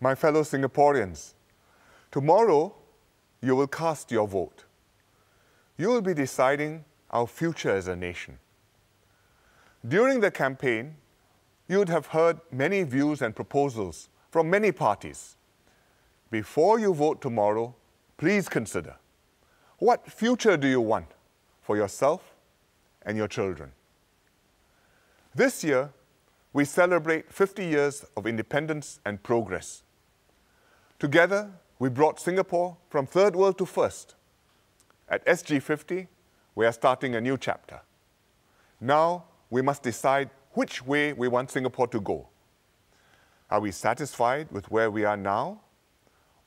My fellow Singaporeans, tomorrow you will cast your vote. You will be deciding our future as a nation. During the campaign, you would have heard many views and proposals from many parties. Before you vote tomorrow, please consider, what future do you want for yourself and your children? This year, we celebrate 50 years of independence and progress. Together, we brought Singapore from third world to first. At SG50, we are starting a new chapter. Now, we must decide which way we want Singapore to go. Are we satisfied with where we are now?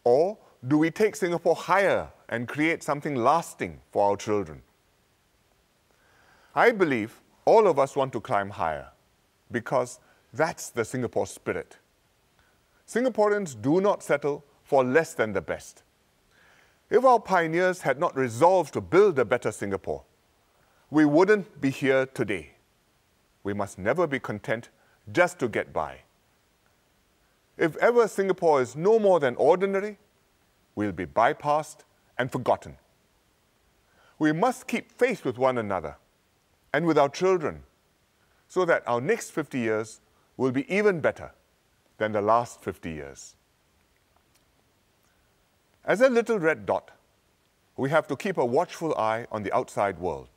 Or do we take Singapore higher and create something lasting for our children? I believe all of us want to climb higher because that's the Singapore spirit. Singaporeans do not settle for less than the best. If our pioneers had not resolved to build a better Singapore, we wouldn't be here today. We must never be content just to get by. If ever Singapore is no more than ordinary, we'll be bypassed and forgotten. We must keep faith with one another and with our children so that our next 50 years will be even better than the last 50 years. As a little red dot, we have to keep a watchful eye on the outside world.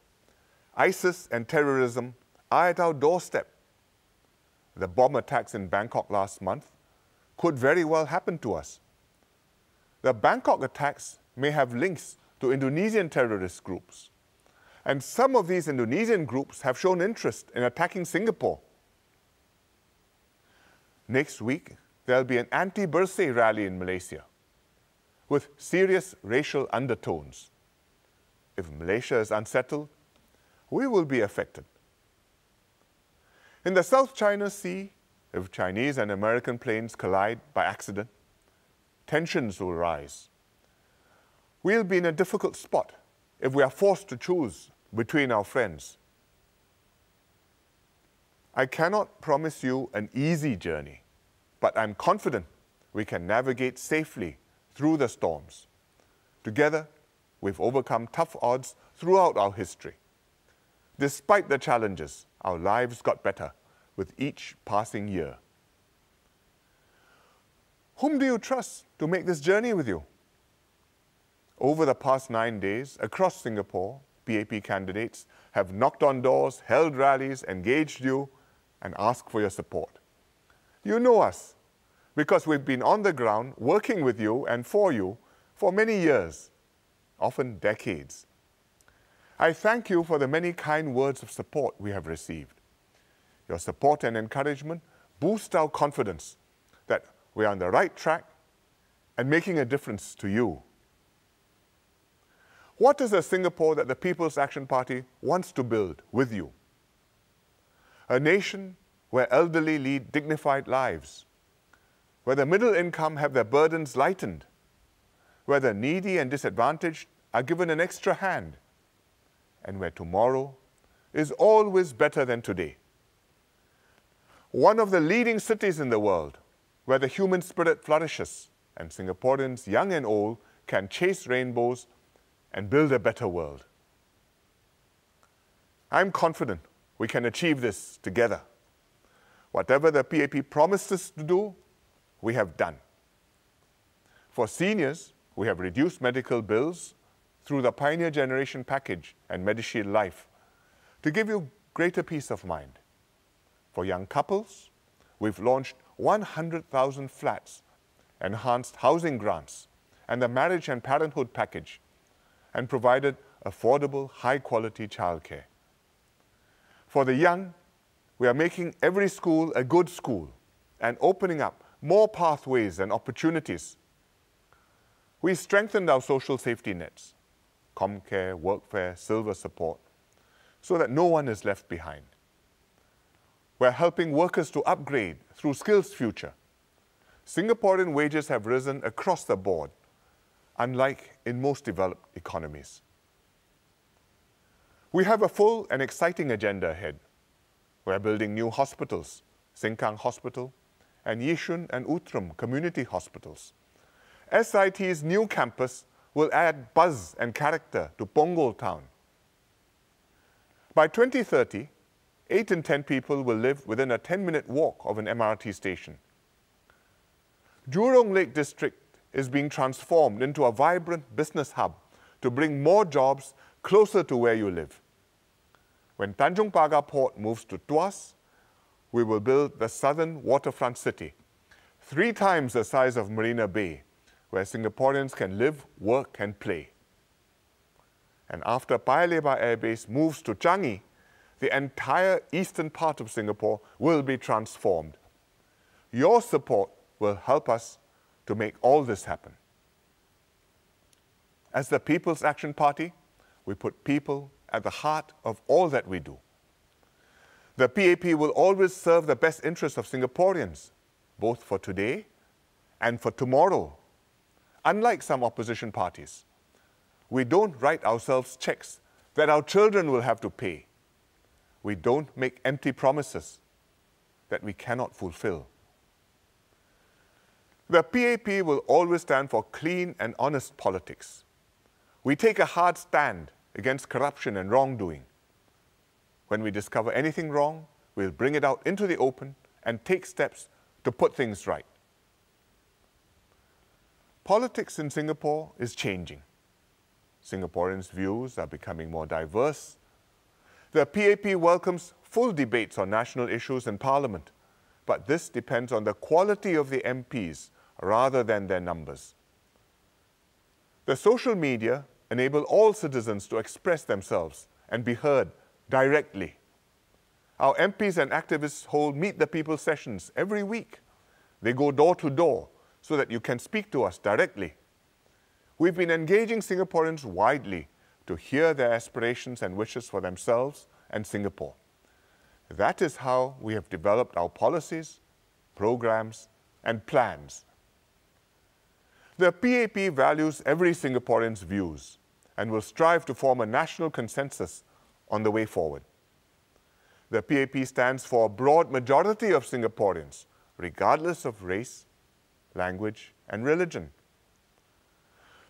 ISIS and terrorism are at our doorstep. The bomb attacks in Bangkok last month could very well happen to us. The Bangkok attacks may have links to Indonesian terrorist groups. And some of these Indonesian groups have shown interest in attacking Singapore. Next week, there'll be an anti-Bersih rally in Malaysia with serious racial undertones. If Malaysia is unsettled, we will be affected. In the South China Sea, if Chinese and American planes collide by accident, tensions will rise. We'll be in a difficult spot if we are forced to choose between our friends. I cannot promise you an easy journey, but I'm confident we can navigate safely through the storms. Together, we've overcome tough odds throughout our history. Despite the challenges, our lives got better with each passing year. Whom do you trust to make this journey with you? Over the past 9 days, across Singapore, PAP candidates have knocked on doors, held rallies, engaged you, and asked for your support. You know us, because we've been on the ground working with you and for you for many years, often decades. I thank you for the many kind words of support we have received. Your support and encouragement boost our confidence that we are on the right track and making a difference to you. What is a Singapore that the People's Action Party wants to build with you? A nation where elderly lead dignified lives, where the middle income have their burdens lightened, where the needy and disadvantaged are given an extra hand, and where tomorrow is always better than today. One of the leading cities in the world, where the human spirit flourishes and Singaporeans, young and old, can chase rainbows and build a better world. I'm confident we can achieve this together. Whatever the PAP promised us to do, we have done. For seniors, we have reduced medical bills through the Pioneer Generation Package and MediShield Life to give you greater peace of mind. For young couples, we've launched 100,000 flats, enhanced housing grants, and the Marriage and Parenthood Package, and provided affordable, high-quality childcare. For the young, we are making every school a good school and opening up more pathways and opportunities. We strengthened our social safety nets, ComCare, Workfare, Silver Support, so that no one is left behind. We're helping workers to upgrade through Skills Future. Singaporean wages have risen across the board, unlike in most developed economies. We have a full and exciting agenda ahead. We're building new hospitals, Sengkang Hospital and Yishun and Outram community hospitals. SIT's new campus will add buzz and character to Punggol town. By 2030, 8 in 10 people will live within a 10-minute walk of an MRT station. Jurong Lake District is being transformed into a vibrant business hub to bring more jobs closer to where you live. When Tanjung Pagar Port moves to Tuas, we will build the southern waterfront city, 3 times the size of Marina Bay, where Singaporeans can live, work, and play. And after Paya Lebar Air Base moves to Changi, the entire eastern part of Singapore will be transformed. Your support will help us to make all this happen. As the People's Action Party, we put people at the heart of all that we do. The PAP will always serve the best interests of Singaporeans, both for today and for tomorrow. Unlike some opposition parties, we don't write ourselves checks that our children will have to pay. We don't make empty promises that we cannot fulfill. The PAP will always stand for clean and honest politics. We take a hard stand against corruption and wrongdoing. When we discover anything wrong, we'll bring it out into the open and take steps to put things right. Politics in Singapore is changing. Singaporeans' views are becoming more diverse. The PAP welcomes full debates on national issues in Parliament, but this depends on the quality of the MPs rather than their numbers. The social media enable all citizens to express themselves and be heard directly. Our MPs and activists hold Meet the People sessions every week. They go door to door so that you can speak to us directly. We've been engaging Singaporeans widely to hear their aspirations and wishes for themselves and Singapore. That is how we have developed our policies, programs, and plans. The PAP values every Singaporean's views and will strive to form a national consensus on the way forward. The PAP stands for a broad majority of Singaporeans, regardless of race, language, and religion.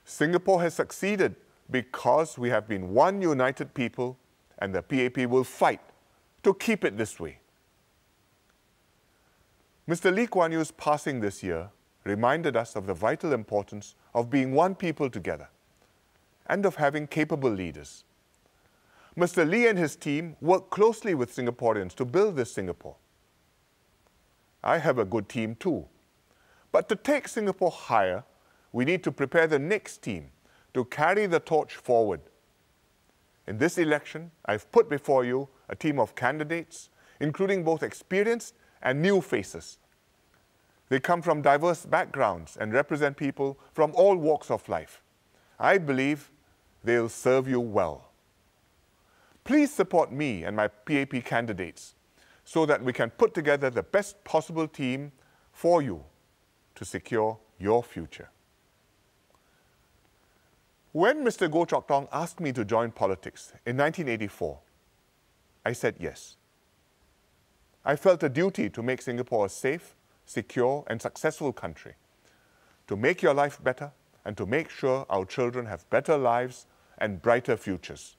Singapore has succeeded because we have been one united people, and the PAP will fight to keep it this way. Mr. Lee Kuan Yew's passing this year reminded us of the vital importance of being one people together and of having capable leaders. Mr. Lee and his team work closely with Singaporeans to build this Singapore. I have a good team too. But to take Singapore higher, we need to prepare the next team to carry the torch forward. In this election, I've put before you a team of candidates, including both experienced and new faces. They come from diverse backgrounds and represent people from all walks of life. I believe they'll serve you well. Please support me and my PAP candidates so that we can put together the best possible team for you to secure your future. When Mr. Goh Chok Tong asked me to join politics in 1984, I said yes. I felt a duty to make Singapore a safe, secure, and successful country, to make your life better and to make sure our children have better lives and brighter futures.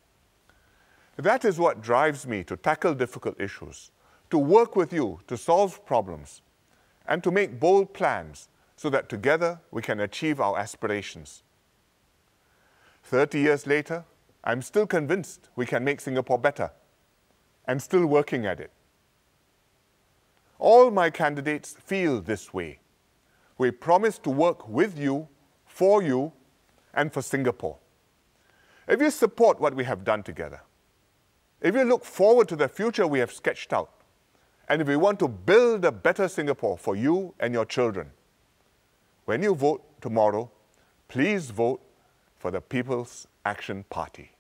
That is what drives me to tackle difficult issues, to work with you to solve problems, and to make bold plans so that together we can achieve our aspirations. 30 years later, I'm still convinced we can make Singapore better, and still working at it. All my candidates feel this way. We promise to work with you, and for Singapore. If you support what we have done together, if you look forward to the future we have sketched out, and if we want to build a better Singapore for you and your children, when you vote tomorrow, please vote for the People's Action Party.